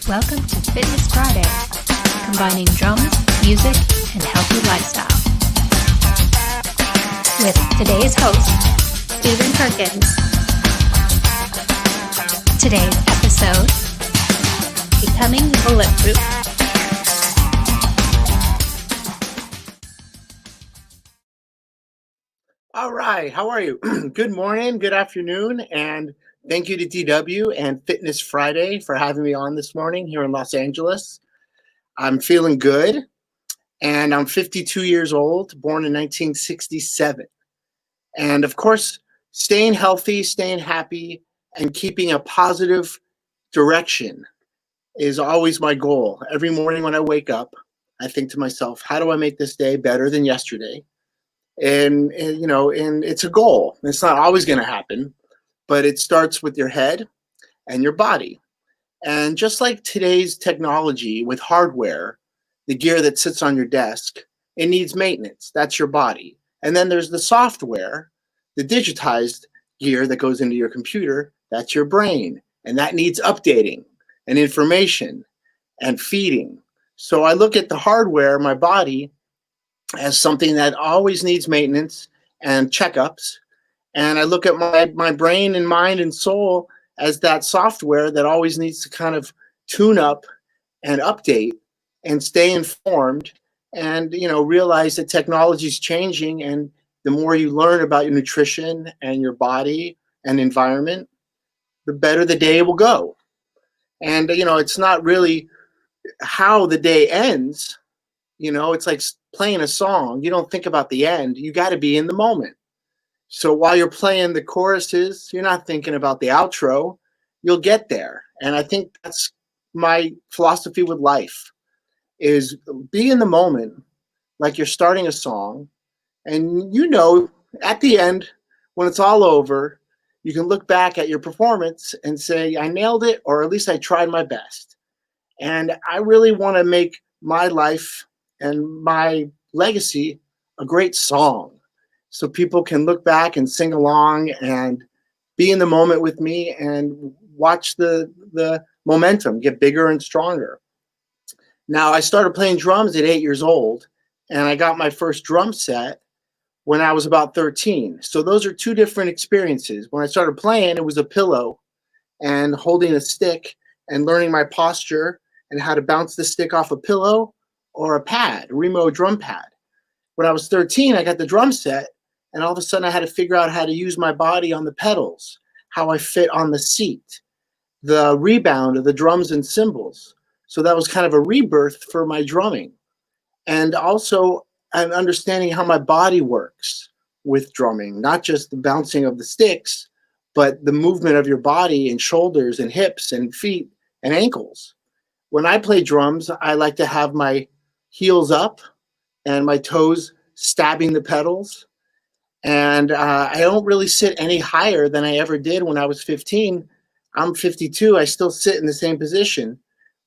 Welcome to Fitness Friday, combining drums, music, and healthy lifestyle. With today's host, 𝗕𝗘𝗏𝗏𝗡𝗕𝗏. Today's episode, Becoming Bulletproof. All right, how are you? Good morning, good afternoon, and thank you to DW and Fitness Friday for having me on this morning here in Los Angeles. I'm feeling good, and I'm 52 years old, born in 1967. And of course, staying healthy, staying happy, and keeping a positive direction is always my goal. Every morning when I wake up, I think to myself, how do I make this day better than yesterday? And it's a goal. It's not always going to happen, but it starts with your head and your body. And just like today's technology with hardware, the gear that sits on your desk, it needs maintenance. That's your body. And then there's the software, the digitized gear that goes into your computer. That's your brain. And that needs updating and information and feeding. So I look at the hardware, my body, as something that always needs maintenance and checkups. And I look at my brain and mind and soul as that software that always needs to kind of tune up and update and stay informed and, realize that technology is changing. And the more you learn about your nutrition and your body and environment, the better the day will go. And, it's not really how the day ends. It's like playing a song. You don't think about the end. You got to be in the moment. So while you're playing the choruses, you're not thinking about the outro. You'll get there. And I think that's my philosophy with life, is be in the moment like you're starting a song. And at the end, when it's all over, you can look back at your performance and say, I nailed it, or at least I tried my best. And I really want to make my life and my legacy a great song, so people can look back and sing along and be in the moment with me and watch the momentum get bigger and stronger. Now, I started playing drums at 8 years old, and I got my first drum set when I was about 13. So those are two different experiences. When I started playing, it was a pillow and holding a stick and learning my posture and how to bounce the stick off a pillow or a pad, a remote drum pad. When I was 13, I got the drum set, and all of a sudden I had to figure out how to use my body on the pedals, how I fit on the seat, the rebound of the drums and cymbals. So that was kind of a rebirth for my drumming. And also an understanding how my body works with drumming, not just the bouncing of the sticks, but the movement of your body and shoulders and hips and feet and ankles. When I play drums, I like to have my heels up and my toes stabbing the pedals. And I don't really sit any higher than I ever did when I was 15. I'm 52. I still sit in the same position.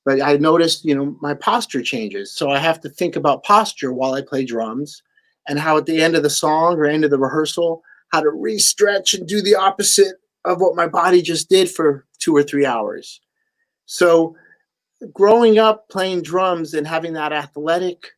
But I noticed, my posture changes. So I have to think about posture while I play drums, and how at the end of the song or end of the rehearsal, how to re-stretch and do the opposite of what my body just did for 2 or 3 hours. So growing up playing drums and having that athletic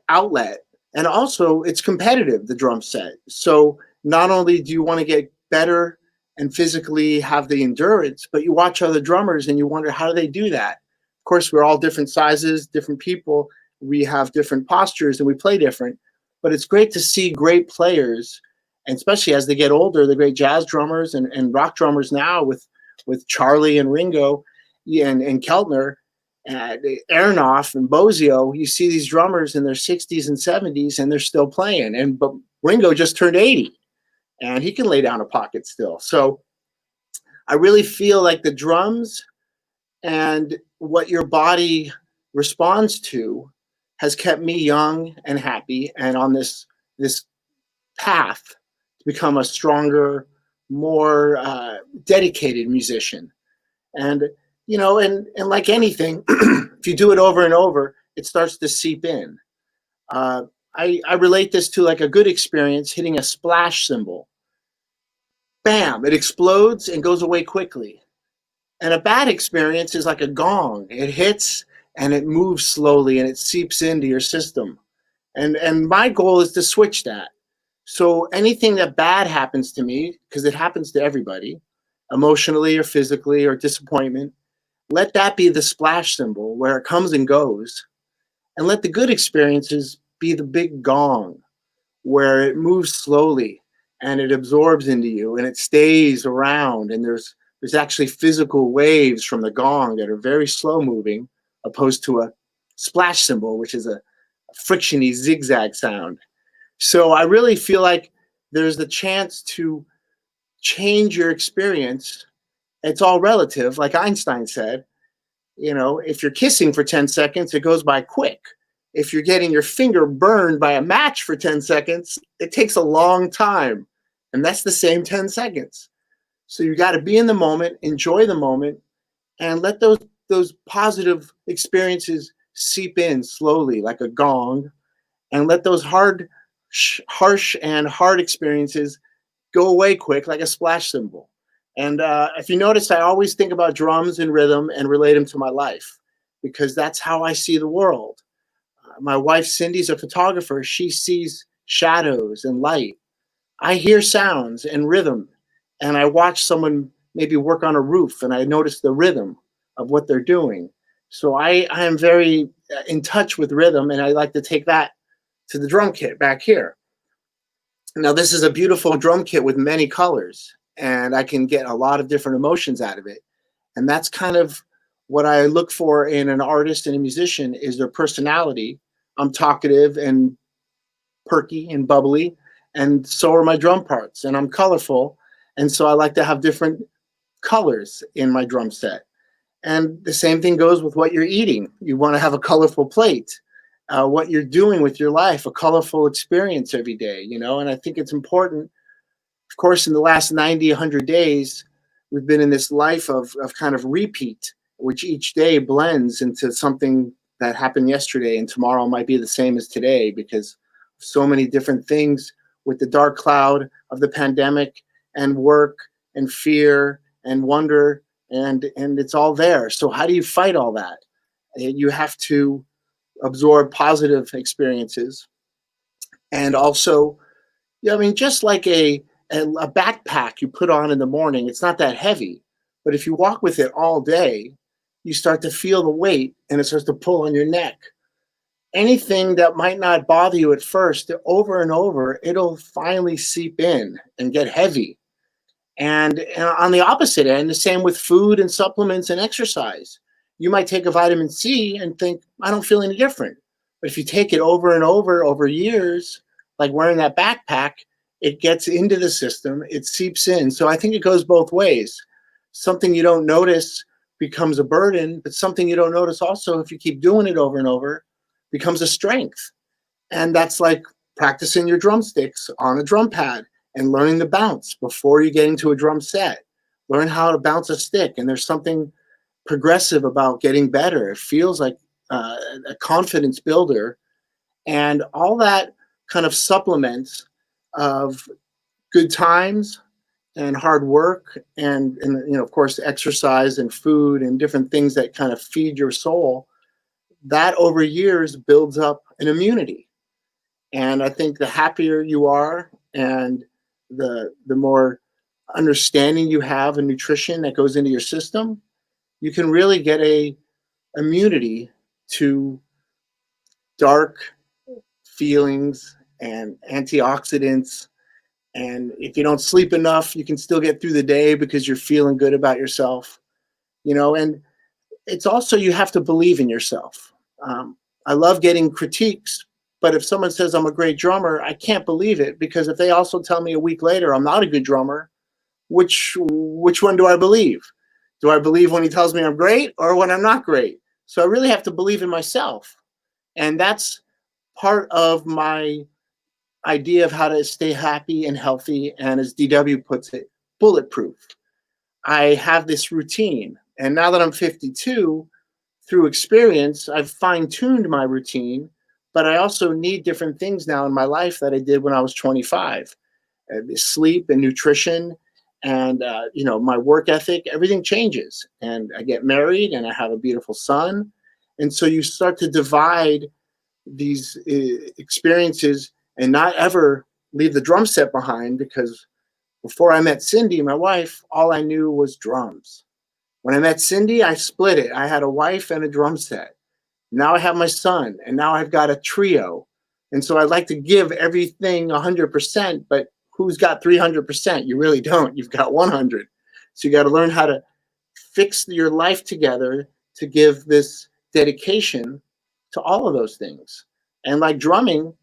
outlet, and also it's competitive, the drum set. So not only do you want to get better and physically have the endurance, but you watch other drummers and you wonder, how do they do that? Of course, we're all different sizes, different people. We have different postures and we play different, but it's great to see great players, and especially as they get older, the great jazz drummers and rock drummers now with Charlie and Ringo and Keltner, 𝗙𝗏𝗏𝗡 and Bozio. You see these drummers in their 60s and 70s and they're still playing. But Ringo just turned 80 and he can lay down a pocket still. So I really feel like the drums and what your body responds to has kept me young and happy and on this path to become a stronger, more dedicated musician. And and like anything, if you do it over and over, it starts to seep in. I relate this to like a good experience hitting a splash cymbal. Bam, it explodes and goes away quickly. And a bad experience is like a gong. It hits and it moves slowly and it seeps into your system. And my goal is to switch that. So anything that bad happens to me, because it happens to everybody, emotionally or physically or disappointment, let that be the splash symbol where it comes and goes. And let the good experiences be the big gong where it moves slowly and it absorbs into you and it stays around. And there's actually physical waves from the gong that are very slow moving, opposed to a splash cymbal, which is a frictiony zigzag sound. So I really feel like there's the chance to change your experience. It's all relative. Like Einstein said, you know, if you're kissing for 10 seconds, it goes by quick. If you're getting your finger burned by a match for 10 seconds, it takes a long time. And that's the same 10 seconds. So you got to be in the moment, enjoy the moment, and let those positive experiences seep in slowly like a gong, and let those harsh and hard experiences go away quick like a splash cymbal. And if you notice, I always think about drums and rhythm and relate them to my life, because that's how I see the world. My wife, Cindy's a photographer. She sees shadows and light. I hear sounds and rhythm, and I watch someone maybe work on a roof, and I notice the rhythm of what they're doing. So I am very in touch with rhythm, and I like to take that to the drum kit back here. Now, this is a beautiful drum kit with many colors, and I can get a lot of different emotions out of it. And that's kind of what I look for in an artist and a musician, is their personality. I'm talkative and perky and bubbly, and so are my drum parts, and I'm colorful. And so I like to have different colors in my drum set. And the same thing goes with what you're eating. You want to have a colorful plate. What you're doing with your life, a colorful experience every day, you know. And I think it's important, of course, in the last 90, 100 days, we've been in this life of kind of repeat, which each day blends into something that happened yesterday, and tomorrow might be the same as today, because so many different things with the dark cloud of the pandemic and work and fear and wonder, and it's all there. So how do you fight all that? You have to absorb positive experiences. And also, I mean, just like a backpack you put on in the morning, it's not that heavy, but if you walk with it all day, you start to feel the weight and it starts to pull on your neck. Anything that might not bother you at first, over and over, it'll finally seep in and get heavy. And on the opposite end, the same with food and supplements and exercise. You might take a vitamin C and think, I don't feel any different. But if you take it over and over years, like wearing that backpack, it gets into the system, it seeps in. So I think it goes both ways. Something you don't notice becomes a burden, but something you don't notice also, if you keep doing it over and over, becomes a strength. And that's like practicing your drumsticks on a drum pad and learning the bounce before you get into a drum set. Learn how to bounce a stick, and there's something progressive about getting better. It feels like a confidence builder, and all that kind of supplements of good times and hard work and you know, of course, exercise and food and different things that kind of feed your soul. That over years builds up an immunity. And I think the happier you are and the more understanding you have of nutrition that goes into your system, you can really get a immunity to dark feelings and antioxidants. And if you don't sleep enough, you can still get through the day because you're feeling good about yourself, you know. And it's also, you have to believe in yourself. I love getting critiques, but if someone says I'm a great drummer, I can't believe it, because if they also tell me a week later I'm not a good drummer, which one do I believe? Do I believe when he tells me I'm great or when I'm not great? So I really have to believe in myself. And that's part of my idea of how to stay happy and healthy. And as DW puts it, bulletproof. I have this routine. And now that I'm 52, through experience, I've fine-tuned my routine, but I also need different things now in my life that I did when I was 25. Sleep and nutrition And, my work ethic, everything changes. And I get married and I have a beautiful son. And so you start to divide these experiences and not ever leave the drum set behind, because before I met Cindy, my wife, all I knew was drums. When I met Cindy, I split it. I had a wife and a drum set. Now I have my son, and now I've got a trio. And so I'd like to give everything 100%, but who's got 300%? You really don't. You've got 100. So you got to learn how to fix your life together to give this dedication to all of those things. And like drumming,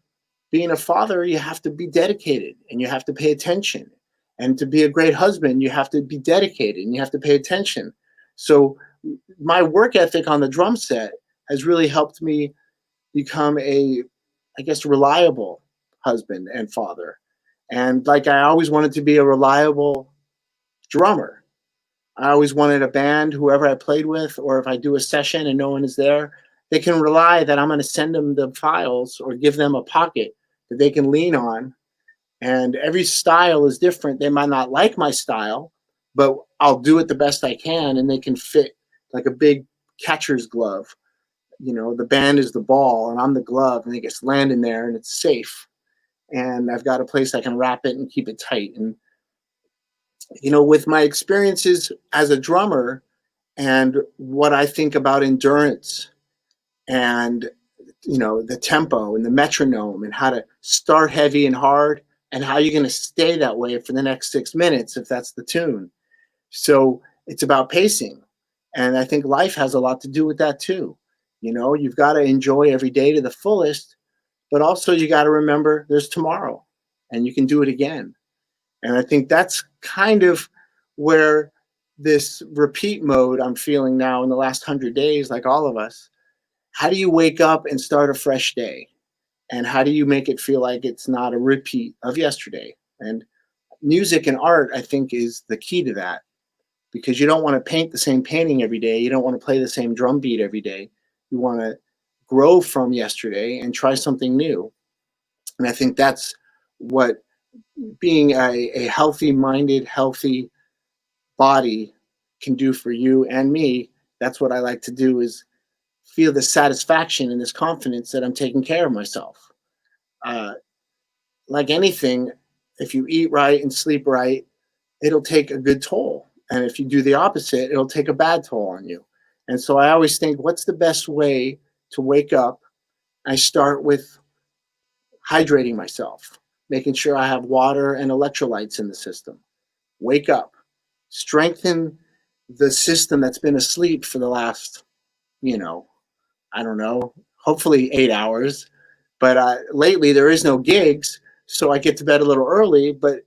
being a father, you have to be dedicated and you have to pay attention. And to be a great husband, you have to be dedicated and you have to pay attention. So my work ethic on the drum set has really helped me become a, I guess, reliable husband and father. And like, I always wanted to be a reliable drummer. I always wanted a band, whoever I played with, or if I do a session and no one is there, they can rely that I'm going to send them the files or give them a pocket that they can lean on. And every style is different. They might not like my style, but I'll do it the best I can, and they can fit like a big catcher's glove. The band is the ball and I'm the glove, and it gets land in there and it's safe. And I've got a place I can wrap it and keep it tight. And, with my experiences as a drummer and what I think about endurance and, the tempo and the metronome and how to start heavy and hard and how you're going to stay that way for the next 6 minutes if that's the tune. So it's about pacing. And I think life has a lot to do with that too. You've got to enjoy every day to the fullest, but also you got to remember there's tomorrow and you can do it again. And I think that's kind of where this repeat mode I'm feeling now in the last 100 days, like all of us. How do you wake up and start a fresh day? And how do you make it feel like it's not a repeat of yesterday? And music and art, I think, is the key to that, because you don't want to paint the same painting every day. You don't want to play the same drum beat every day. You want to grow from yesterday and try something new. And I think that's what being a healthy-minded, healthy body can do for you and me. That's what I like to do, is feel the satisfaction and this confidence that I'm taking care of myself. Like anything, if you eat right and sleep right, it'll take a good toll. And if you do the opposite, it'll take a bad toll on you. And so I always think, what's the best way to wake up? I start with hydrating myself, making sure I have water and electrolytes in the system. Wake up, strengthen the system that's been asleep for the last, I don't know, hopefully 8 hours. But lately there is no gigs, so I get to bed a little early, but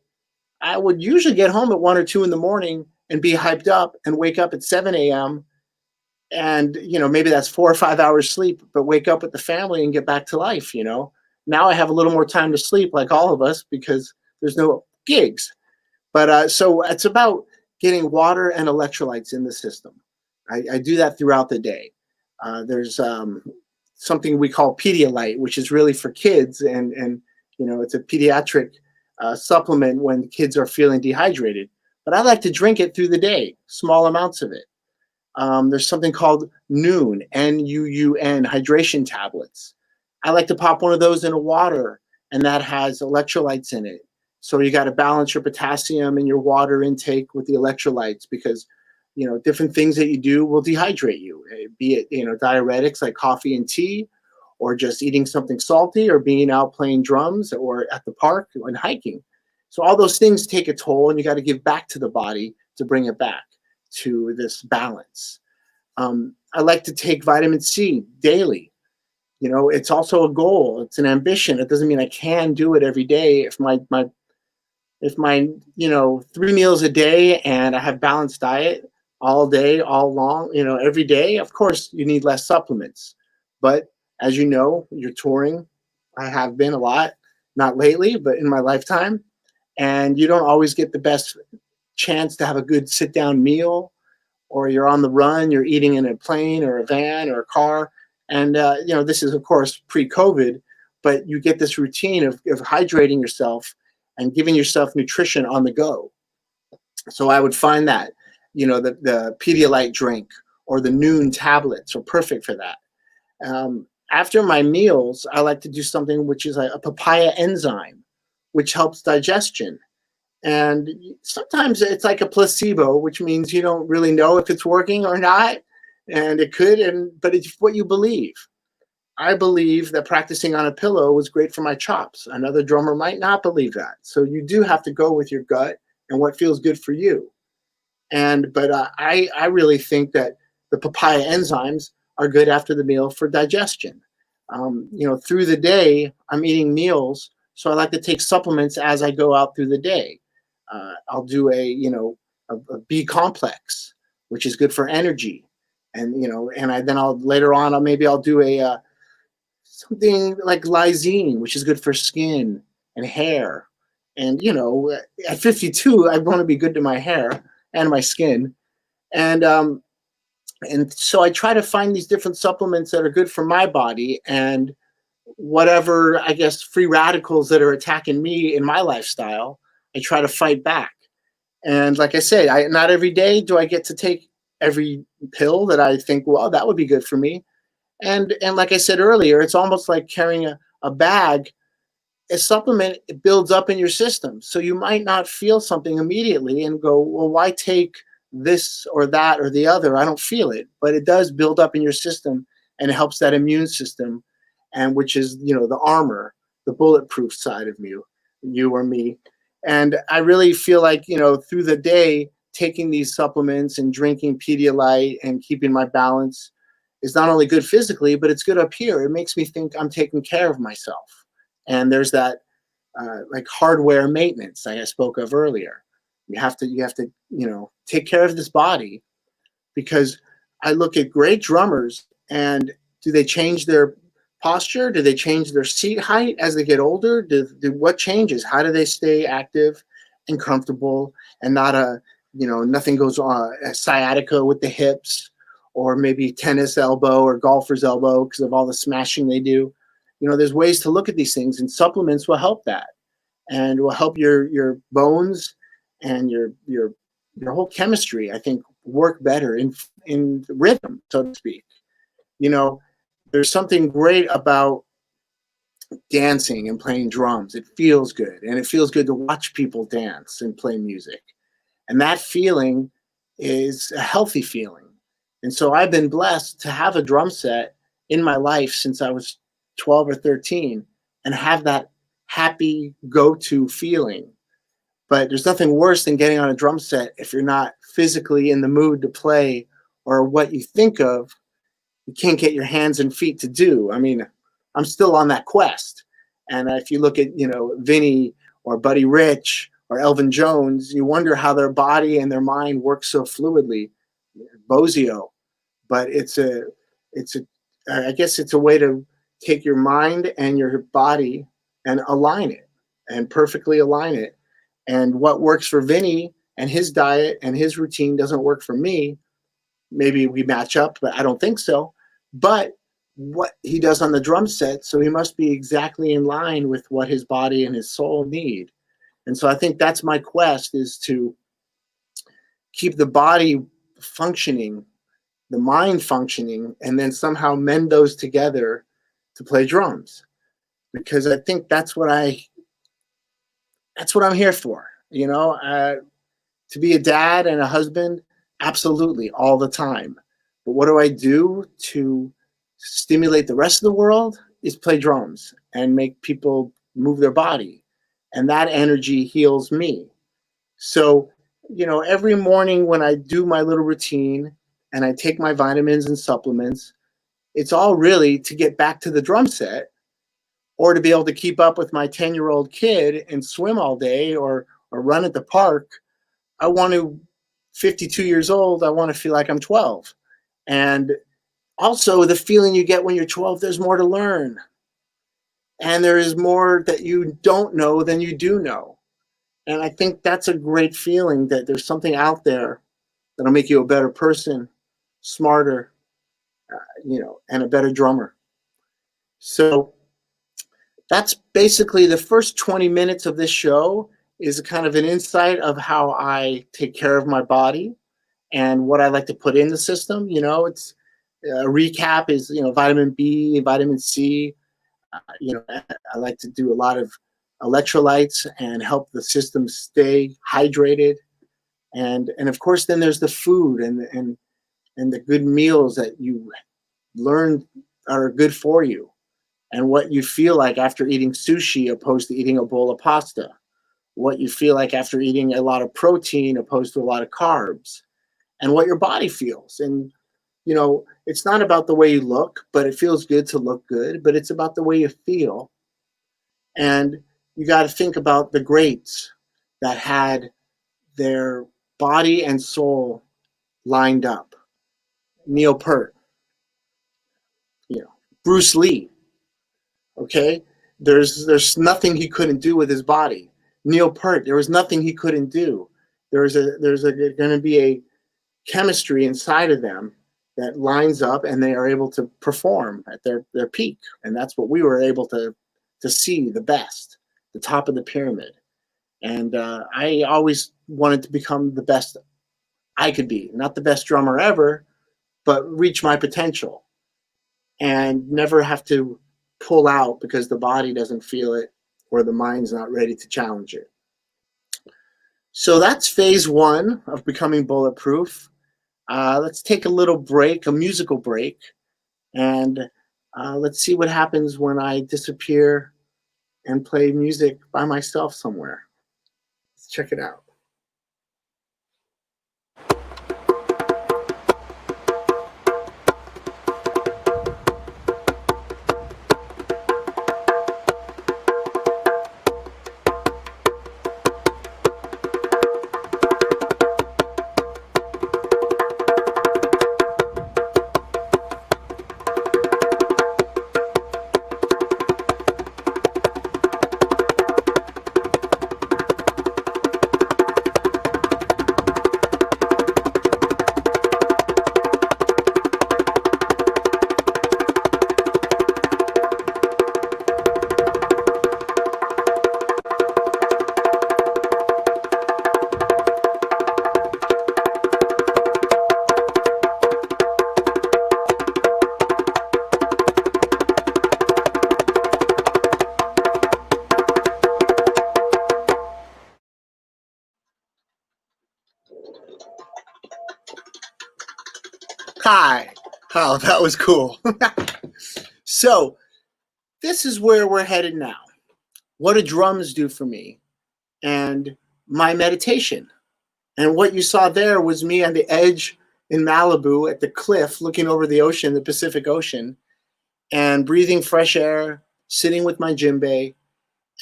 I would usually get home at 1 or 2 in the morning and be hyped up and wake up at 7 a.m. And, maybe that's 4 or 5 hours sleep, but wake up with the family and get back to life, Now I have a little more time to sleep, like all of us, because there's no gigs. But so it's about getting water and electrolytes in the system. I do that throughout the day. There's something we call Pedialyte, which is really for kids. And it's a pediatric supplement when kids are feeling dehydrated. But I like to drink it through the day, small amounts of it. There's something called Nuun, N-U-U-N, hydration tablets. I like to pop one of those in water, and that has electrolytes in it. So you got to balance your potassium and your water intake with the electrolytes, because, different things that you do will dehydrate you, be it, diuretics like coffee and tea, or just eating something salty, or being out playing drums, or at the park and hiking. So all those things take a toll, and you got to give back to the body to bring it back to this balance. I like to take vitamin C daily. It's also a goal. It's an ambition. It doesn't mean I can do it every day. If my 3 meals a day and I have balanced diet all day, all long, every day, of course you need less supplements. But as you know, you're touring. I have been a lot, not lately, but in my lifetime. And you don't always get the best chance to have a good sit-down meal, or you're on the run, you're eating in a plane or a van or a car. And, this is, of course, pre-COVID, but you get this routine of hydrating yourself and giving yourself nutrition on the go. So I would find that, the Pedialyte drink or the noon tablets are perfect for that. After my meals, I like to do something which is a papaya enzyme, which helps digestion. And sometimes it's like a placebo, which means you don't really know if it's working or not. And it could, but it's what you believe. I believe that practicing on a pillow was great for my chops. Another drummer might not believe that. So you do have to go with your gut and what feels good for you. But I really think that the papaya enzymes are good after the meal for digestion. Through the day, I'm eating meals, so I like to take supplements as I go out through the day. I'll do a B complex, which is good for energy, and I'll later on I'll do a something like lysine, which is good for skin and hair. And at 52, I want to be good to my hair and my skin, and so I try to find these different supplements that are good for my body and whatever, I guess, free radicals that are attacking me in my lifestyle. I try to fight back. And like I say, not every day do I get to take every pill that I think, well, that would be good for me. And like I said earlier, it's almost like carrying a bag. A supplement, it builds up in your system. So you might not feel something immediately and go, well, why take this or that or the other? I don't feel it. But it does build up in your system, and it helps that immune system, and which is, the armor, the bulletproof side of you or me. And I really feel like, through the day, taking these supplements and drinking Pedialyte and keeping my balance is not only good physically, but it's good up here. It makes me think I'm taking care of myself. And there's that like hardware maintenance I spoke of earlier. You have to take care of this body, because I look at great drummers, and do they change their posture? Do they change their seat height as they get older? What changes? How do they stay active and comfortable and not nothing goes on, sciatica with the hips, or maybe tennis elbow or golfer's elbow because of all the smashing they do? There's ways to look at these things, and supplements will help that, and will help your bones and your whole chemistry, I think, work better in rhythm, so to speak. There's something great about dancing and playing drums. It feels good, and it feels good to watch people dance and play music. And that feeling is a healthy feeling. And so I've been blessed to have a drum set in my life since I was 12 or 13 and have that happy go-to feeling. But there's nothing worse than getting on a drum set if you're not physically in the mood to play, or what you think of, you can't get your hands and feet to do. I mean, I'm still on that quest. And if you look at, Vinny or Buddy Rich or Elvin Jones, you wonder how their body and their mind work so fluidly. Bozio. But I guess it's a way to take your mind and your body and align it, and perfectly align it. And what works for Vinny and his diet and his routine doesn't work for me. Maybe we match up, but I don't think so. But what he does on the drum set, so he must be exactly in line with what his body and his soul need. And so I think that's my quest, is to keep the body functioning, the mind functioning, and then somehow mend those together to play drums. Because I think that's what I'm here for. To be a dad and a husband, absolutely, all the time. But what do I do to stimulate the rest of the world? Is play drums and make people move their body. And that energy heals me. So, every morning when I do my little routine and I take my vitamins and supplements, it's all really to get back to the drum set, or to be able to keep up with my 10-year-old kid and swim all day or run at the park. 52 years old, I want to feel like I'm 12. And also the feeling you get when you're 12, there's more to learn. And there is more that you don't know than you do know. And I think that's a great feeling, that there's something out there that'll make you a better person, smarter, and a better drummer. So that's basically the first 20 minutes of this show is kind of an insight of how I take care of my body and what I like to put in the system. You know, it's a recap is, you know, vitamin B, vitamin C. You know, I like to do a lot of electrolytes and help the system stay hydrated. And of course, then there's the food and the good meals that you learn are good for you, and what you feel like after eating sushi opposed to eating a bowl of pasta, what you feel like after eating a lot of protein opposed to a lot of carbs, and what your body feels. And you know, it's not about the way you look, but it feels good to look good, but it's about the way you feel. And you got to think about the greats that had their body and soul lined up. Neil Peart, you know, Bruce Lee. Okay, there's nothing he couldn't do with his body. Neil Peart, there was nothing he couldn't do. There's going to be a chemistry inside of them that lines up, and they are able to perform at their peak. And that's what we were able to see, the best, the top of the pyramid. And I always wanted to become the best I could be. Not the best drummer ever, but reach my potential and never have to pull out because the body doesn't feel it or the mind's not ready to challenge it. So that's phase one of becoming bulletproof. Let's take a little break, a musical break, and let's see what happens when I disappear and play music by myself somewhere. Let's check it out. Hi. Oh, that was cool. So this is where we're headed now. What do drums do for me? And my meditation. And what you saw there was me on the edge in Malibu at the cliff looking over the ocean, the Pacific Ocean, and breathing fresh air, sitting with my djembe,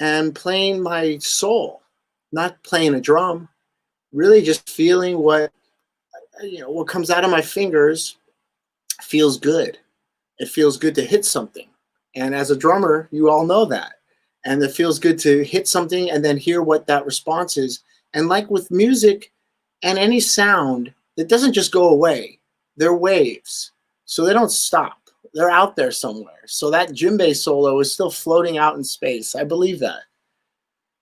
and playing my soul, not playing a drum, really just feeling what comes out of my fingers feels good. It feels good to hit something. And as a drummer, you all know that. And it feels good to hit something and then hear what that response is. And like with music and any sound, it doesn't just go away. They're waves. So they don't stop. They're out there somewhere. So that djembe solo is still floating out in space. I believe that.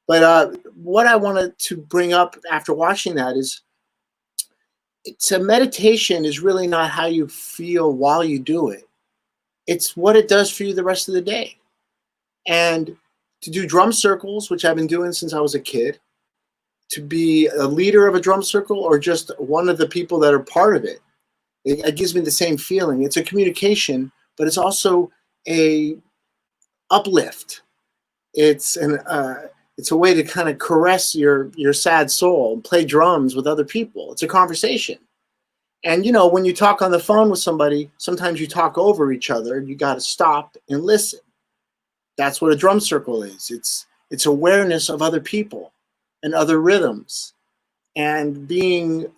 But what I wanted to bring up after watching that is, a meditation is really not how you feel while you do it. It's what it does for you the rest of the day. And to do drum circles, which I've been doing since I was a kid, to be a leader of a drum circle or just one of the people that are part of it, it gives me the same feeling. It's a communication, but it's also a uplift. It's a way to kind of caress your sad soul and play drums with other people. It's a conversation. And, you know, when you talk on the phone with somebody, sometimes you talk over each other. You got to stop and listen. That's what a drum circle is. It's awareness of other people and other rhythms and being,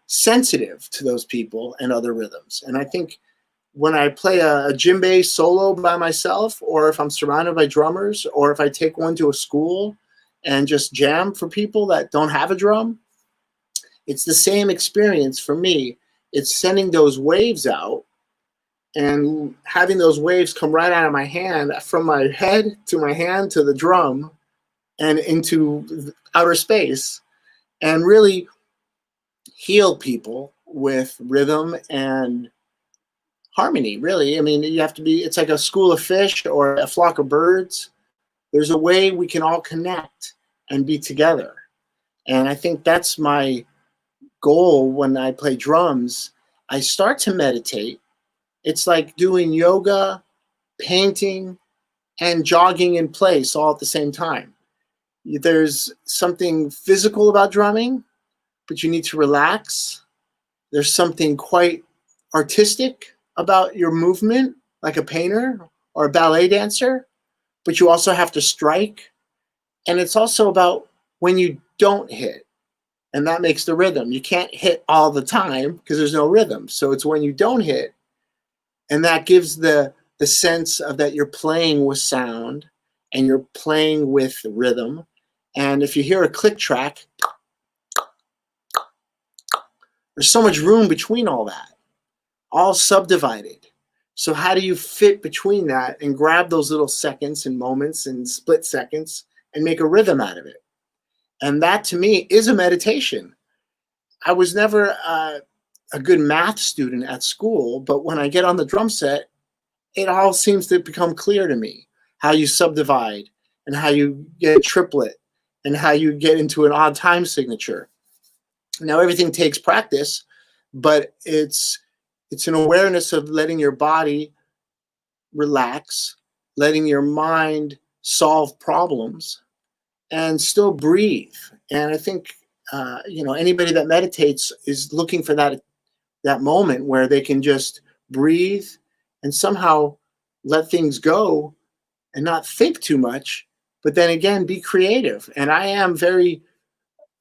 sensitive to those people and other rhythms. And I think when I play a djembe solo by myself, or if I'm surrounded by drummers, or if I take one to a school and just jam for people that don't have a drum, it's the same experience for me. It's sending those waves out and having those waves come right out of my hand, from my head to my hand to the drum, and into outer space and really heal people with rhythm and harmony, really. I mean, you have to be, it's like a school of fish or a flock of birds. There's a way we can all connect and be together. And I think that's my goal when I play drums. I start to meditate. It's like doing yoga, painting, and jogging in place all at the same time. There's something physical about drumming, but you need to relax. There's something quite artistic about your movement, like a painter or a ballet dancer, but you also have to strike. And it's also about when you don't hit, and that makes the rhythm. You can't hit all the time because there's no rhythm. So it's when you don't hit, and that gives the sense of that you're playing with sound and you're playing with rhythm. And if you hear a click track, there's so much room between all that, all subdivided. So how do you fit between that and grab those little seconds and moments and split seconds and make a rhythm out of it? And that to me is a meditation. I was never a good math student at school, but when I get on the drum set, it all seems to become clear to me how you subdivide and how you get a triplet and how you get into an odd time signature. Now everything takes practice, but it's an awareness of letting your body relax, letting your mind solve problems, and still breathe. And I think anybody that meditates is looking for that moment where they can just breathe and somehow let things go and not think too much, but then again, be creative. And I am very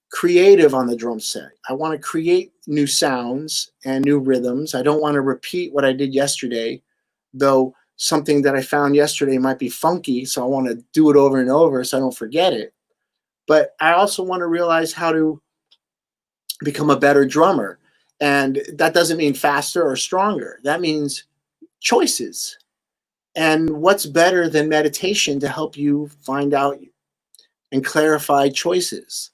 creative on the drum set. I want to create new sounds and new rhythms. I don't want to repeat what I did yesterday, though something that I found yesterday might be funky, so I want to do it over and over so I don't forget it. But I also want to realize how to become a better drummer. And that doesn't mean faster or stronger. That means choices. And what's better than meditation to help you find out and clarify choices?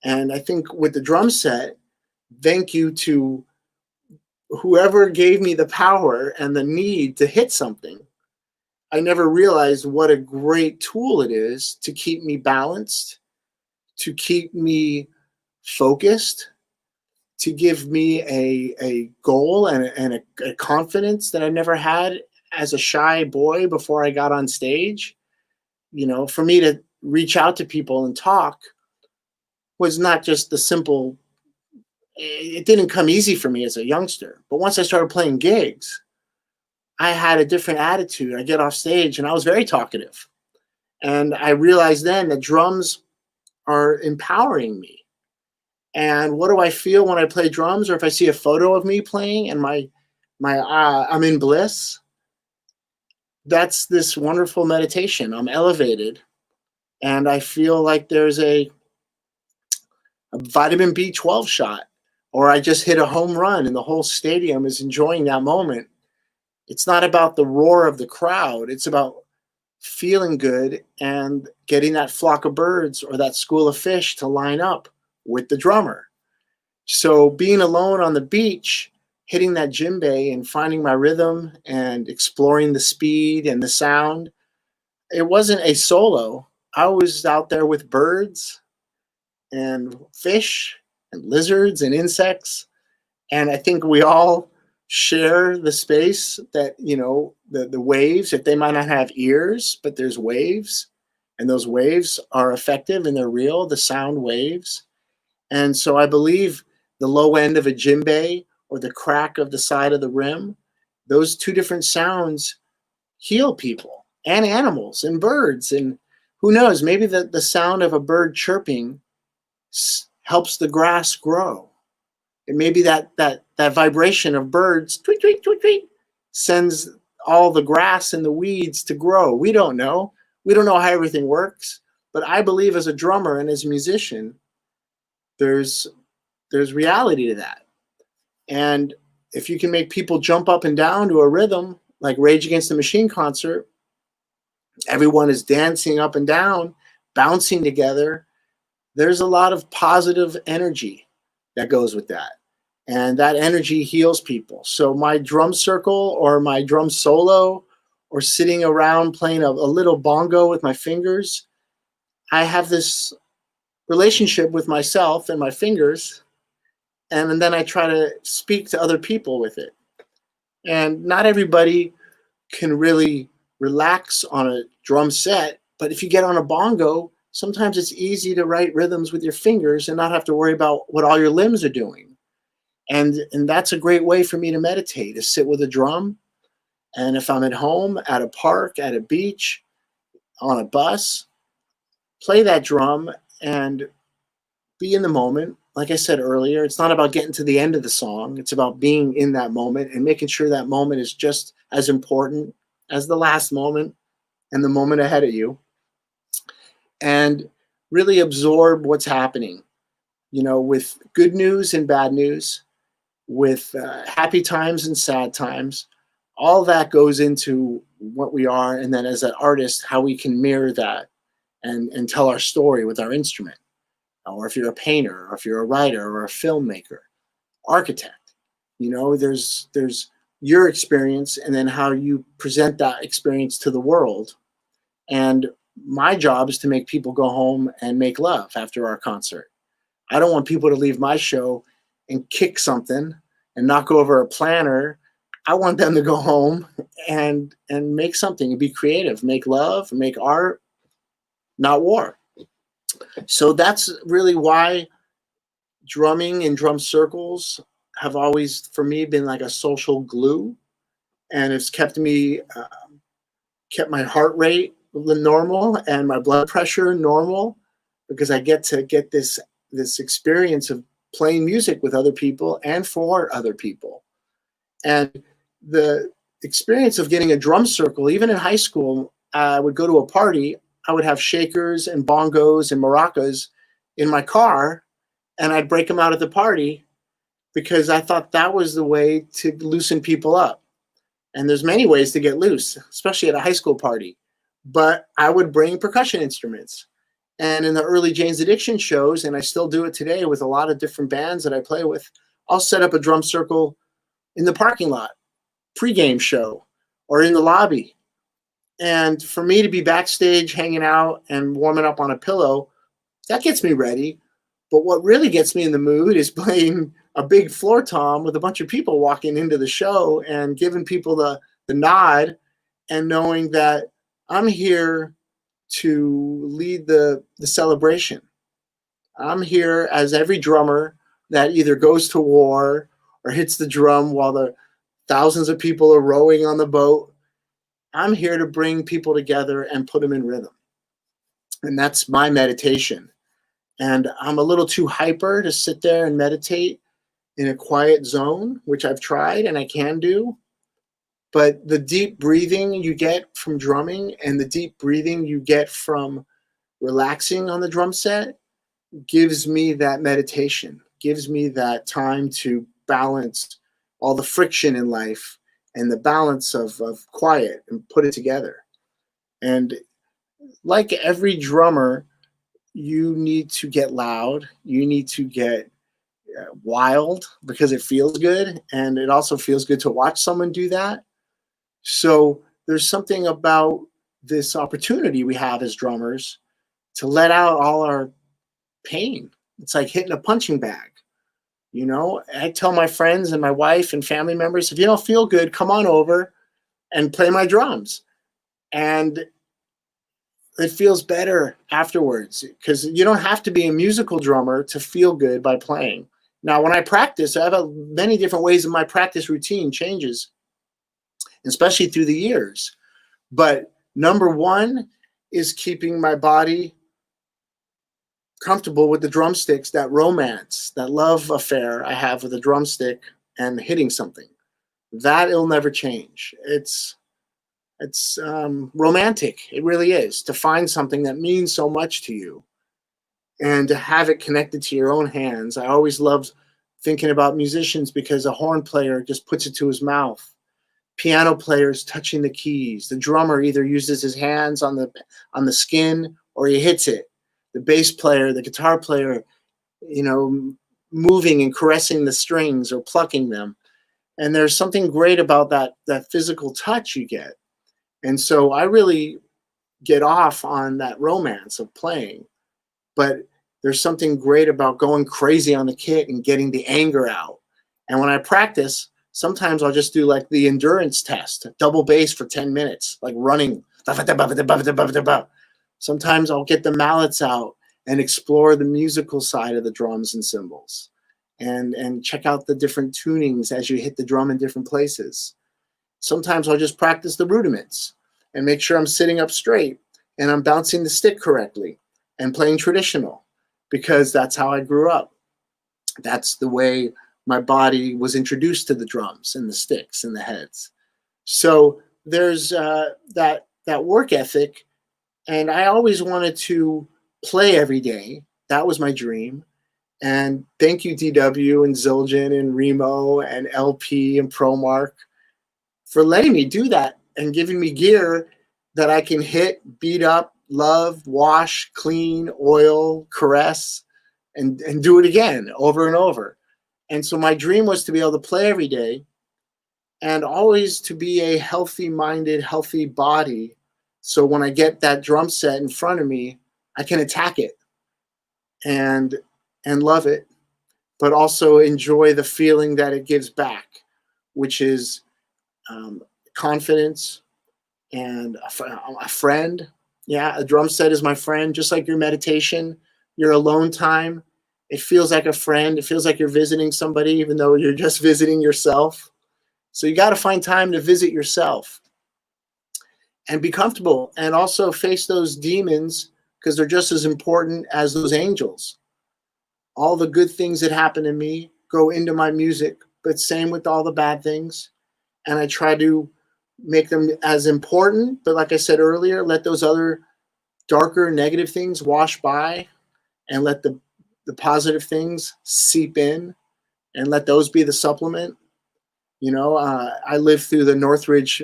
And I think with the drum set, thank you to whoever gave me the power and the need to hit something. I never realized what a great tool it is to keep me balanced, to keep me focused, to give me a goal and a confidence that I never had as a shy boy before I got on stage. You know, for me to reach out to people and talk was not just the simple, it didn't come easy for me as a youngster. But once I started playing gigs, I had a different attitude. I get off stage and I was very talkative. And I realized then that drums are empowering me. And what do I feel when I play drums, or if I see a photo of me playing and I'm in bliss? That's this wonderful meditation. I'm elevated, and I feel like there's a vitamin B12 shot, or I just hit a home run and the whole stadium is enjoying that moment. It's not about the roar of the crowd. It's about feeling good and getting that flock of birds or that school of fish to line up with the drummer. So being alone on the beach, hitting that djembe and finding my rhythm and exploring the speed and the sound, it wasn't a solo. I was out there with birds and fish and lizards and insects. And I think we all share the space that, you know, the waves, if they might not have ears, but there's waves, and those waves are effective and they're real, the sound waves. And so I believe the low end of a djembe or the crack of the side of the rim, those two different sounds heal people and animals and birds. And who knows, maybe the sound of a bird chirping helps the grass grow. And maybe that vibration of birds, tweet, tweet, tweet, tweet, sends all the grass and the weeds to grow. We don't know. We don't know how everything works. But I believe as a drummer and as a musician, there's reality to that. And if you can make people jump up and down to a rhythm, like Rage Against the Machine concert, everyone is dancing up and down, bouncing together, there's a lot of positive energy that goes with that. And that energy heals people. So my drum circle or my drum solo or sitting around playing a little bongo with my fingers, I have this relationship with myself and my fingers, and then I try to speak to other people with it. And not everybody can really relax on a drum set, but if you get on a bongo, sometimes it's easy to write rhythms with your fingers and not have to worry about what all your limbs are doing. And that's a great way for me to meditate, is sit with a drum. And if I'm at home, at a park, at a beach, on a bus, play that drum and be in the moment. Like I said earlier, it's not about getting to the end of the song. It's about being in that moment and making sure that moment is just as important as the last moment and the moment ahead of you. And really absorb what's happening, with good news and bad news, with happy times and sad times. All that goes into what we are, and then as an artist, how we can mirror that and tell our story with our instrument. Or if you're a painter, or if you're a writer, or a filmmaker, architect, there's your experience and then how you present that experience to the world. And my job is to make people go home and make love after our concert. I don't want people to leave my show and kick something and knock over a planner. I want them to go home and make something and be creative, make love, make art, not war. So that's really why drumming and drum circles have always, for me, been like a social glue, and it's kept me, kept my heart rate normal and my blood pressure normal, because I get to get this experience of playing music with other people and for other people. And the experience of getting a drum circle, even in high school, I would go to a party, I would have shakers and bongos and maracas in my car, and I'd break them out at the party because I thought that was the way to loosen people up. And there's many ways to get loose, especially at a high school party. But I would bring percussion instruments. And in the early Jane's Addiction shows, and I still do it today with a lot of different bands that I play with, I'll set up a drum circle in the parking lot, pregame show, or in the lobby. And for me to be backstage hanging out and warming up on a pillow, that gets me ready. But what really gets me in the mood is playing a big floor tom with a bunch of people walking into the show and giving people the nod and knowing that I'm here to lead the celebration. I'm here as every drummer that either goes to war or hits the drum while the thousands of people are rowing on the boat. I'm here to bring people together and put them in rhythm. And that's my meditation. And I'm a little too hyper to sit there and meditate in a quiet zone, which I've tried and I can do. But the deep breathing you get from drumming and the deep breathing you get from relaxing on the drum set gives me that meditation, gives me that time to balance all the friction in life and the balance of quiet and put it together. And like every drummer, you need to get loud. You need to get wild because it feels good. And it also feels good to watch someone do that. So there's something about this opportunity we have as drummers to let out all our pain. It's like hitting a punching bag. I tell my friends and my wife and family members, if you don't feel good, come on over and play my drums. And it feels better afterwards because you don't have to be a musical drummer to feel good by playing. Now, when I practice, I have many different ways in my practice routine changes, especially through the years. But number one is keeping my body comfortable with the drumsticks, that romance, that love affair I have with the drumstick and hitting something. That it'll never change. It's romantic. It really is, to find something that means so much to you and to have it connected to your own hands. I always loved thinking about musicians because a horn player just puts it to his mouth. Piano players touching the keys. The drummer either uses his hands on the skin or he hits it. The bass player, the guitar player, you know, moving and caressing the strings or plucking them. And there's something great about that physical touch you get. And so I really get off on that romance of playing, but there's something great about going crazy on the kit and getting the anger out. And when I practice, sometimes I'll just do like the endurance test, double bass for 10 minutes, like running. Sometimes I'll get the mallets out and explore the musical side of the drums and cymbals, and check out the different tunings as you hit the drum in different places. Sometimes I'll just practice the rudiments and make sure I'm sitting up straight and I'm bouncing the stick correctly and playing traditional, because that's how I grew up. That's the way my body was introduced to the drums and the sticks and the heads. So there's that work ethic, and I always wanted to play every day. That was my dream. And thank you, DW and Zildjian and Remo and LP and ProMark for letting me do that and giving me gear that I can hit, beat up, love, wash, clean, oil, caress, and do it again over and over. And so my dream was to be able to play every day and always to be a healthy-minded, healthy body. So when I get that drum set in front of me, I can attack it and love it, but also enjoy the feeling that it gives back, which is confidence and a friend. Yeah, a drum set is my friend, just like your meditation, your alone time. It feels like a friend. It feels like you're visiting somebody, even though you're just visiting yourself. So you got to find time to visit yourself and be comfortable, and also face those demons, because they're just as important as those angels. All the good things that happen to me go into my music, but same with all the bad things. And I try to make them as important, but like I said earlier, let those other darker negative things wash by, and let the positive things seep in, and let those be the supplement. You know, I lived through the Northridge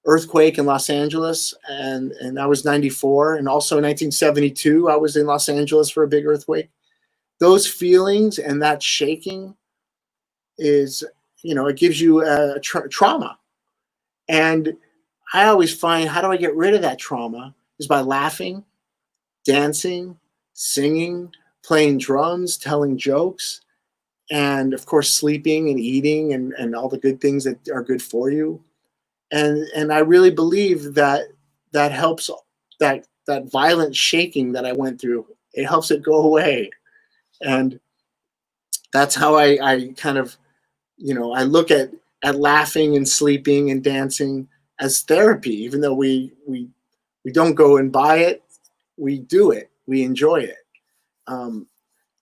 earthquake in Los Angeles, and that was 94. And also in 1972, I was in Los Angeles for a big earthquake. Those feelings and that shaking is, you know, it gives you a trauma. And I always find, how do I get rid of that trauma? Is by laughing, dancing, singing, playing drums, telling jokes, and of course sleeping and eating and all the good things that are good for you. And I really believe that helps, that violent shaking that I went through, it helps it go away. And that's how I kind of, you know, I look at laughing and sleeping and dancing as therapy. Even though we don't go and buy it, we do it, we enjoy it.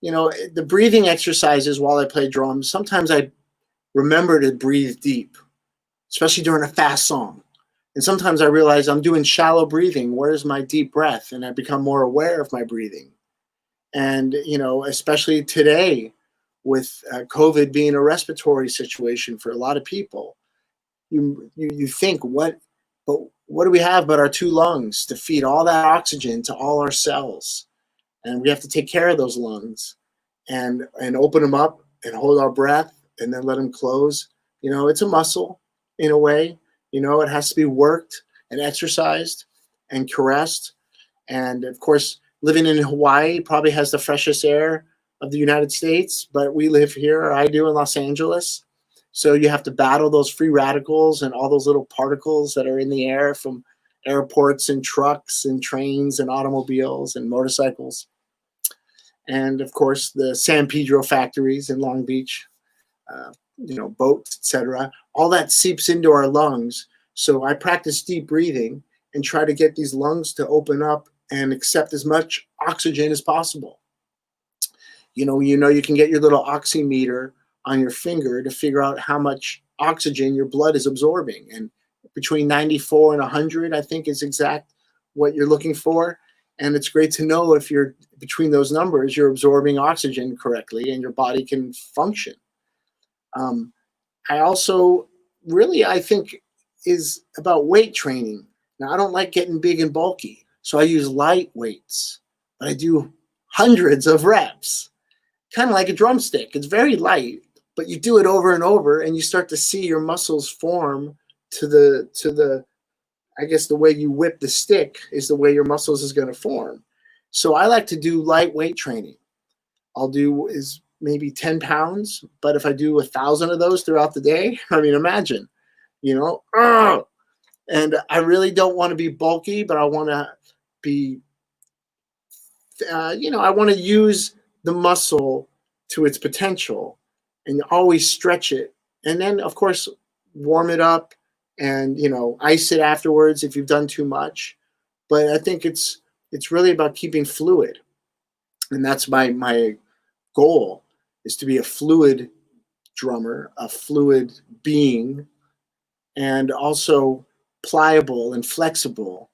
You know, the breathing exercises while I play drums, sometimes I remember to breathe deep, especially during a fast song. And sometimes I realize I'm doing shallow breathing. Where's my deep breath? And I become more aware of my breathing. And, you know, especially today with COVID being a respiratory situation for a lot of people, you think, what do we have but our two lungs to feed all that oxygen to all our cells? And we have to take care of those lungs and open them up and hold our breath and then let them close. You know, it's a muscle in a way. You know, it has to be worked and exercised and caressed. And of course, living in Hawaii probably has the freshest air of the United States, but we live here, or I do, in Los Angeles. So you have to battle those free radicals and all those little particles that are in the air from airports and trucks and trains and automobiles and motorcycles. And of course, the San Pedro factories in Long Beach, you know, boats, etc. All that seeps into our lungs. So I practice deep breathing and try to get these lungs to open up and accept as much oxygen as possible. You know, you can get your little oximeter on your finger to figure out how much oxygen your blood is absorbing. And between 94 and 100, I think, is exact what you're looking for. And it's great to know if you're between those numbers, you're absorbing oxygen correctly and your body can function. I also really, I think, is about weight training. Now, I don't like getting big and bulky. So I use light weights, but I do hundreds of reps, kind of like a drumstick. It's very light, but you do it over and over, and you start to see your muscles form to the I guess the way you whip the stick is the way your muscles is going to form. So I like to do lightweight training. I'll do is maybe 10 pounds, but if I do 1,000 of those throughout the day, I mean, imagine, you know, and I really don't want to be bulky, but I want to be, you know, I want to use the muscle to its potential and always stretch it. And then, of course, warm it up and, you know, ice it afterwards if you've done too much. But I think it's really about keeping fluid. And that's my goal, is to be a fluid drummer, a fluid being, and also pliable and flexible.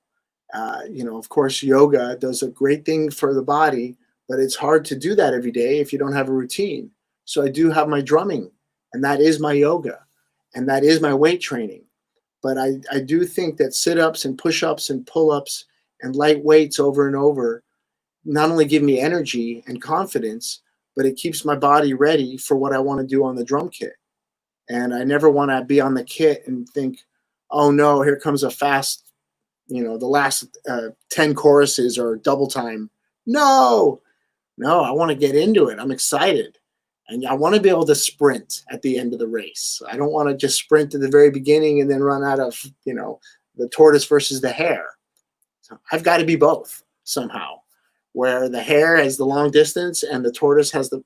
You know, of course, yoga does a great thing for the body, but it's hard to do that every day if you don't have a routine. So I do have my drumming, and that is my yoga, and that is my weight training. But I do think that sit-ups and push-ups and pull-ups and light weights over and over not only give me energy and confidence, but it keeps my body ready for what I want to do on the drum kit. And I never want to be on the kit and think, oh no, here comes a fast, you know, the last 10 choruses or double time. No, I want to get into it. I'm excited. And I want to be able to sprint at the end of the race. I don't want to just sprint at the very beginning and then run out of, you know, the tortoise versus the hare. So I've got to be both somehow, where the hare has the long distance and the tortoise has the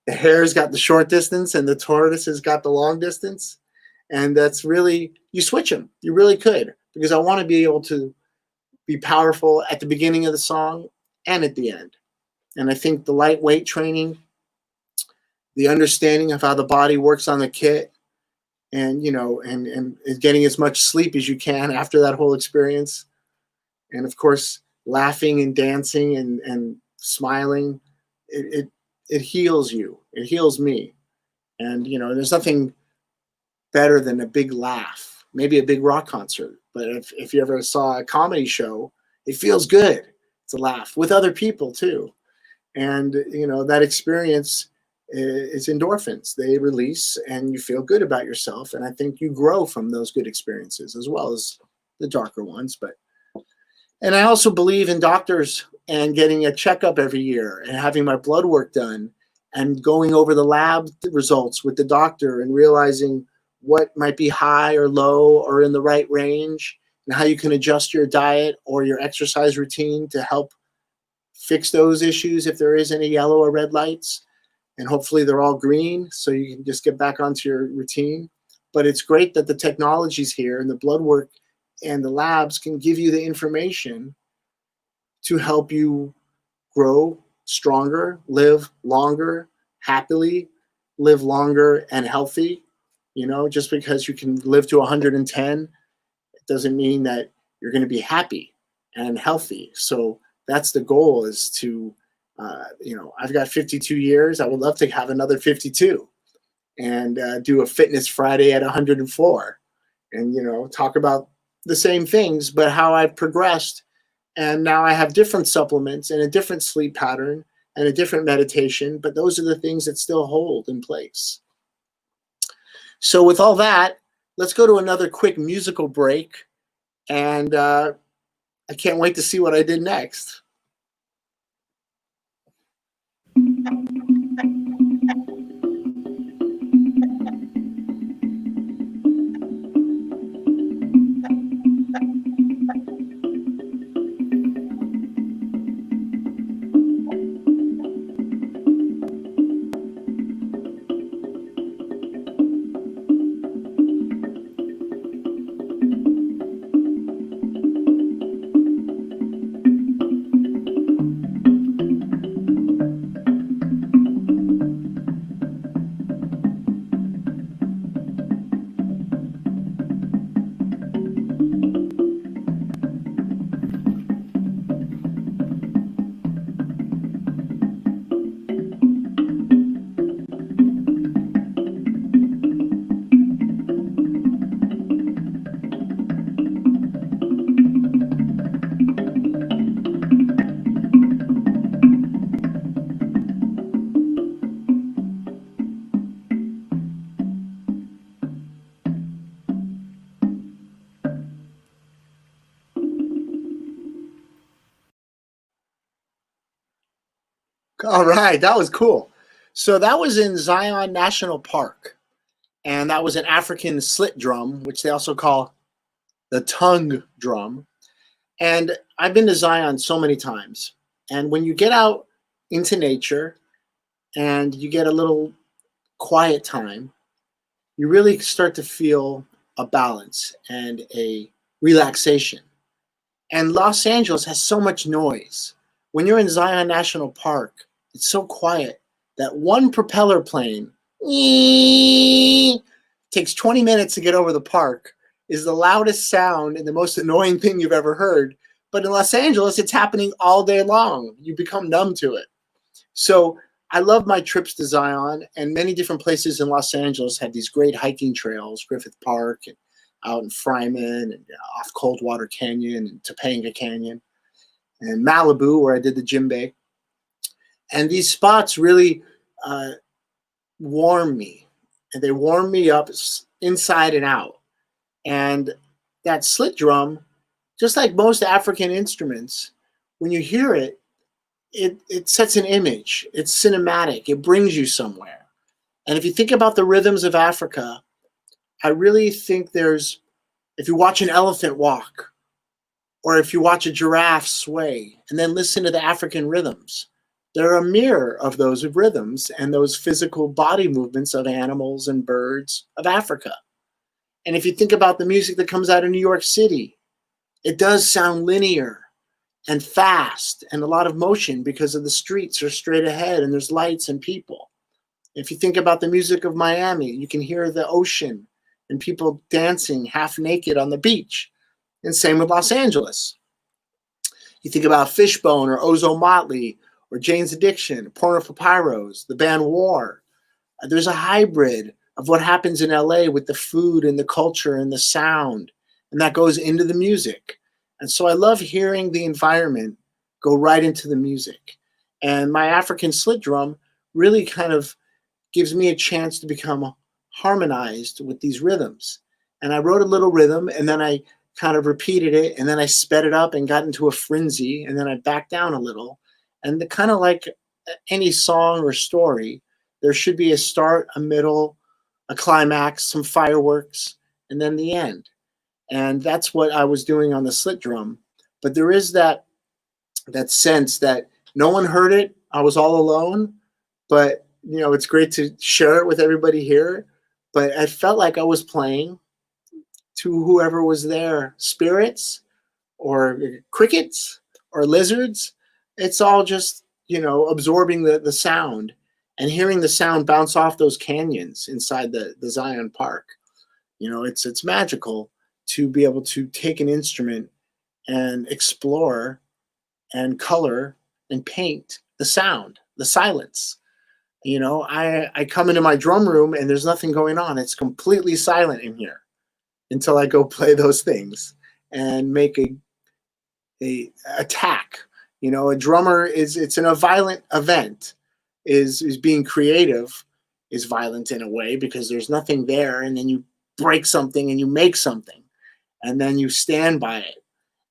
hare's got the short distance and the tortoise has got the long distance. And that's really, you switch them. You really could, because I want to be able to be powerful at the beginning of the song and at the end. And I think the lightweight training, the understanding of how the body works on the kit, and, you know, and getting as much sleep as you can after that whole experience. And of course, laughing and dancing and smiling, it heals you. It heals me. And, you know, there's nothing better than a big laugh, maybe a big rock concert. But if you ever saw a comedy show, it feels good to laugh with other people too. And, you know, that experience is endorphins. They release and you feel good about yourself. And I think you grow from those good experiences as well as the darker ones. And I also believe in doctors and getting a checkup every year and having my blood work done and going over the lab results with the doctor and realizing what might be high or low or in the right range, and how you can adjust your diet or your exercise routine to help fix those issues if there is any yellow or red lights. And hopefully they're all green so you can just get back onto your routine. But it's great that the technology's here and the blood work and the labs can give you the information to help you grow stronger, live longer, happily, live longer and healthy. You know, just because you can live to 110, it doesn't mean that you're going to be happy and healthy. So that's the goal, is to, you know, I've got 52 years. I would love to have another 52 and do a Fitness Friday at 104 and, you know, talk about the same things, but how I've progressed. And now I have different supplements and a different sleep pattern and a different meditation, but those are the things that still hold in place. So with all that, let's go to another quick musical break. And I can't wait to see what I did next. All right, that was cool. So that was in Zion National Park, and that was an African slit drum, which they also call the tongue drum. And I've been to Zion so many times. And when you get out into nature and you get a little quiet time, you really start to feel a balance and a relaxation. And Los Angeles has so much noise. When you're in Zion National Park, it's so quiet that one propeller plane takes 20 minutes to get over the park, is the loudest sound and the most annoying thing you've ever heard. But in Los Angeles, it's happening all day long. You become numb to it. So I love my trips to Zion, and many different places in Los Angeles have these great hiking trails, Griffith Park and out in Fryman and off Coldwater Canyon and Topanga Canyon and Malibu, where I did the djembe. And these spots really warm me, and they warm me up inside and out. And that slit drum, just like most African instruments, when you hear it, it sets an image. It's cinematic. It brings you somewhere. And if you think about the rhythms of Africa, I really think if you watch an elephant walk, or if you watch a giraffe sway, and then listen to the African rhythms, they're a mirror of those rhythms and those physical body movements of animals and birds of Africa. And if you think about the music that comes out of New York City, it does sound linear and fast and a lot of motion because of the streets are straight ahead and there's lights and people. If you think about the music of Miami, you can hear the ocean and people dancing half naked on the beach. And same with Los Angeles. You think about Fishbone or Ozo Motley or Jane's Addiction, Porno for Pyros, the band War. There's a hybrid of what happens in LA with the food and the culture and the sound, and that goes into the music. And so I love hearing the environment go right into the music. And my African slit drum really kind of gives me a chance to become harmonized with these rhythms. And I wrote a little rhythm, and then I kind of repeated it, and then I sped it up and got into a frenzy, and then I backed down a little. And kind of like any song or story, there should be a start, a middle, a climax, some fireworks, and then the end. And that's what I was doing on the slit drum. But there is that sense that no one heard it. I was all alone, but it's great to share it with everybody here. But I felt like I was playing to whoever was there, spirits or crickets or lizards. It's all just, absorbing the sound and hearing the sound bounce off those canyons inside the Zion Park. It's magical to be able to take an instrument and explore and color and paint the sound, the silence. I come into my drum room and there's nothing going on. It's completely silent in here until I go play those things and make a attack. A drummer it's in a violent event, is being creative, is violent in a way because there's nothing there, and then you break something and you make something, and then you stand by it.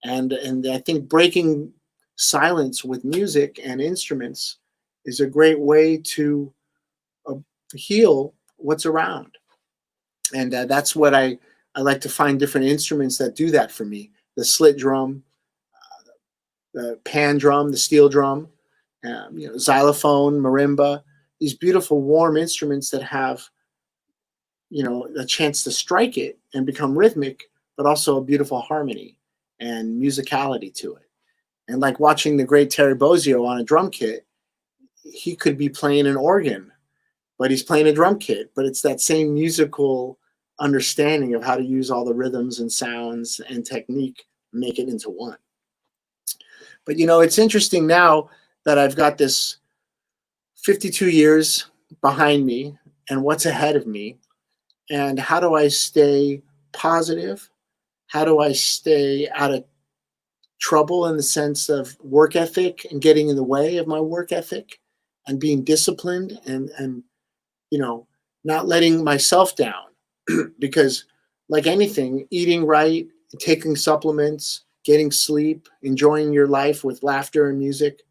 And I think breaking silence with music and instruments is a great way to heal what's around. And that's what I like to find different instruments that do that for me. The slit drum, the pan drum, the steel drum, xylophone, marimba, these beautiful warm instruments that have, a chance to strike it and become rhythmic, but also a beautiful harmony and musicality to it. And like watching the great 𝗕𝗘𝗧𝗡 on a drum kit, he could be playing an organ, but he's playing a drum kit. But it's that same musical understanding of how to use all the rhythms and sounds and technique, make it into one. But it's interesting now that I've got this 52 years behind me and what's ahead of me, and how do I stay positive? How do I stay out of trouble in the sense of work ethic and getting in the way of my work ethic and being disciplined and not letting myself down? Because like anything, eating right, taking supplements, getting sleep, enjoying your life with laughter and music,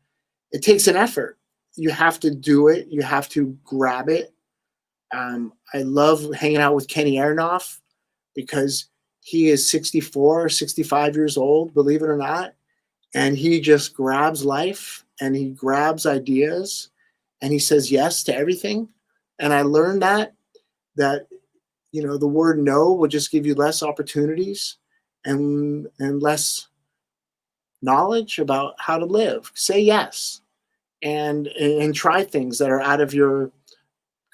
it takes an effort. you have to do it. You have to grab it. I love hanging out with 𝗕𝗘𝗟𝗟𝗘𝗡 because he is 64 or 65 years old, believe it or not. And he just grabs life and he grabs ideas and he says yes to everything. And I learned that, the word no will just give you less opportunities and less knowledge about how to live. Say yes and try things that are out of your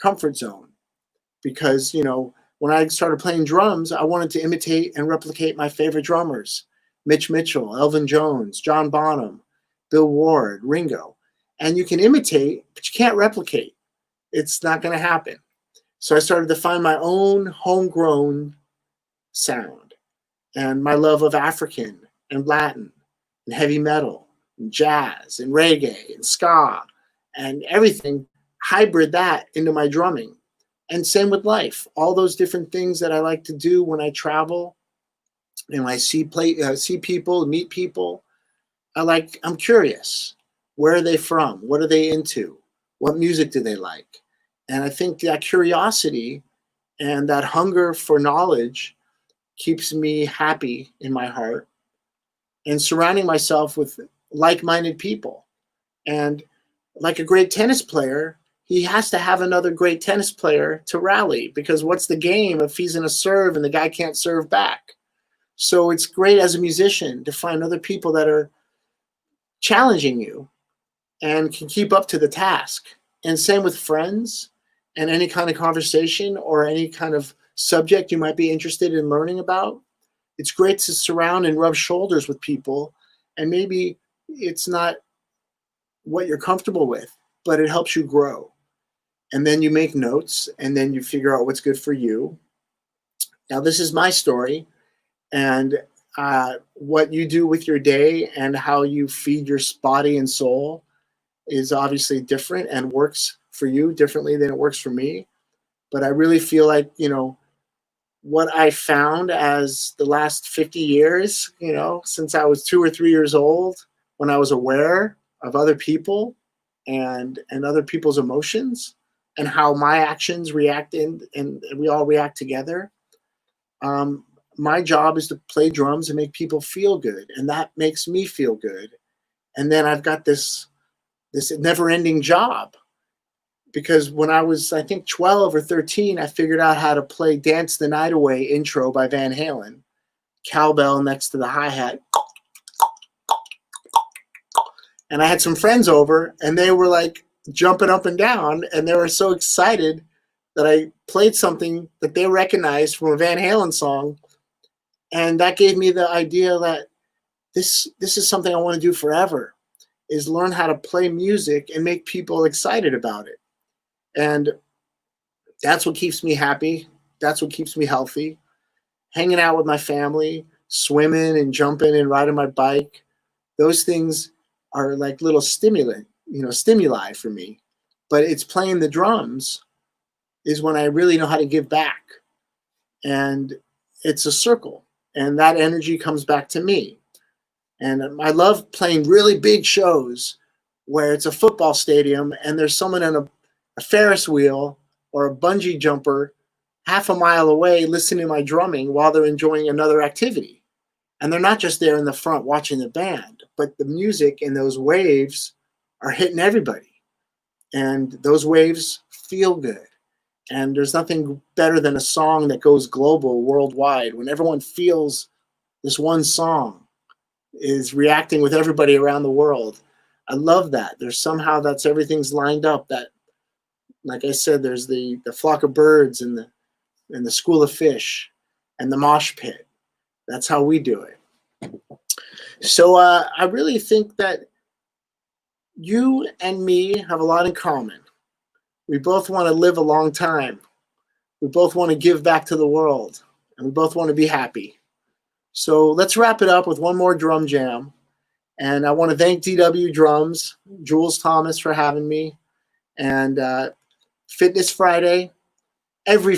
comfort zone. Because, when I started playing drums, I wanted to imitate and replicate my favorite drummers, Mitch Mitchell, Elvin Jones, John Bonham, Bill Ward, Ringo. And you can imitate, but you can't replicate. It's not going to happen. So I started to find my own homegrown sound and my love of African and Latin and heavy metal and jazz and reggae and ska and everything, hybrid that into my drumming. And same with life, all those different things that I like to do when I travel and when I see people, meet people. I'm curious. Where are they from? What are they into? What music do they like? And I think that curiosity and that hunger for knowledge keeps me happy in my heart, and surrounding myself with like-minded people. And like a great tennis player, he has to have another great tennis player to rally, because what's the game if he's in a serve and the guy can't serve back? So it's great as a musician to find other people that are challenging you and can keep up to the task. And same with friends and any kind of conversation or any kind of subject you might be interested in learning about. It's great to surround and rub shoulders with people, and maybe it's not what you're comfortable with, but it helps you grow. And then you make notes, and then you figure out what's good for you. Now, this is my story, and what you do with your day and how you feed your body and soul is obviously different and works for you differently than it works for me. But I really feel like, what I found as the last 50 years, since I was 2 or 3 years old, when I was aware of other people and other people's emotions, and how my actions react and we all react together. My job is to play drums and make people feel good, and that makes me feel good. And then I've got this never-ending job, because when I was, I think, 12 or 13, I figured out how to play Dance the Night Away intro by Van Halen, cowbell next to the hi-hat. And I had some friends over, and they were like jumping up and down, and they were so excited that I played something that they recognized from a Van Halen song. And that gave me the idea that this is something I want to do forever, is learn how to play music and make people excited about it. And that's what keeps me happy. That's what keeps me healthy. Hanging out with my family, swimming and jumping and riding my bike, those things are like little stimuli for me. But it's playing the drums is when I really know how to give back. And it's a circle, and that energy comes back to me. And I love playing really big shows where it's a football stadium and there's someone in a Ferris wheel or a bungee jumper half a mile away listening to my drumming while they're enjoying another activity. And they're not just there in the front watching the band, but the music and those waves are hitting everybody. And those waves feel good. And there's nothing better than a song that goes global, worldwide, when everyone feels this one song is reacting with everybody around the world. I love that. Everything's lined up. That, like I said, there's the flock of birds and the school of fish and the mosh pit. That's how we do it. So I really think that you and me have a lot in common. We both want to live a long time. We both want to give back to the world, and we both want to be happy. So let's wrap it up with one more drum jam. And I want to thank DW Drums, Jules Thomas, for having me. And Fitness Friday, every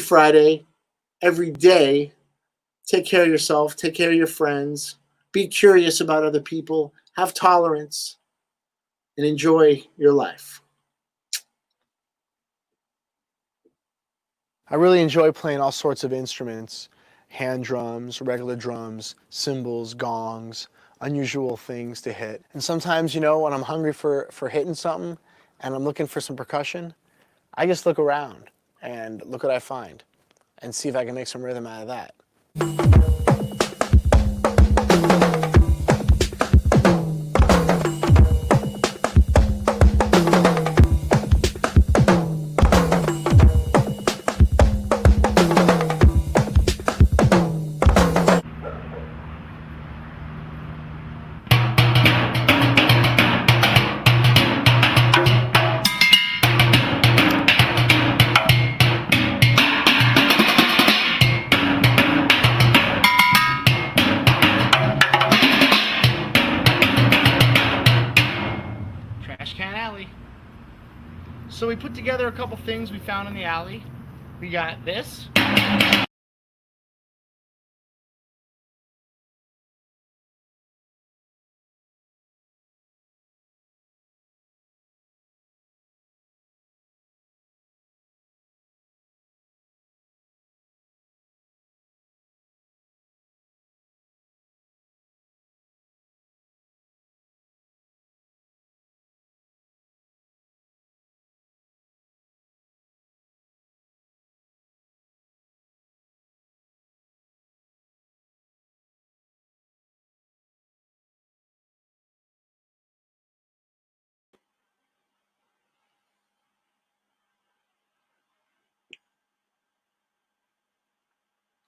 day, take care of yourself, take care of your friends, be curious about other people, have tolerance, and enjoy your life. I really enjoy playing all sorts of instruments, hand drums, regular drums, cymbals, gongs, unusual things to hit. And sometimes, you know, when I'm hungry for hitting something and I'm looking for some percussion, I just look around and look what I find and see if I can make some rhythm out of that. Trash Can Alley. So we put together a couple things we found in the alley. We got this.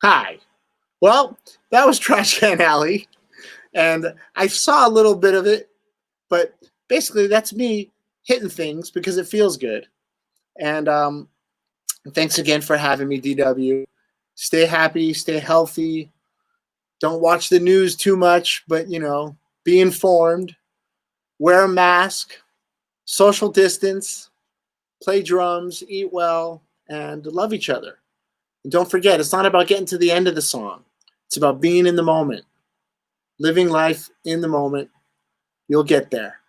Hi. Well, that was Trash Can Alley, and I saw a little bit of it, but basically that's me hitting things because it feels good. And thanks again for having me, DW. Stay happy, stay healthy. Don't watch the news too much, but, you know, be informed. Wear a mask, social distance, play drums, eat well, and love each other. And don't forget, it's not about getting to the end of the song. It's about being in the moment, living life in the moment. You'll get there.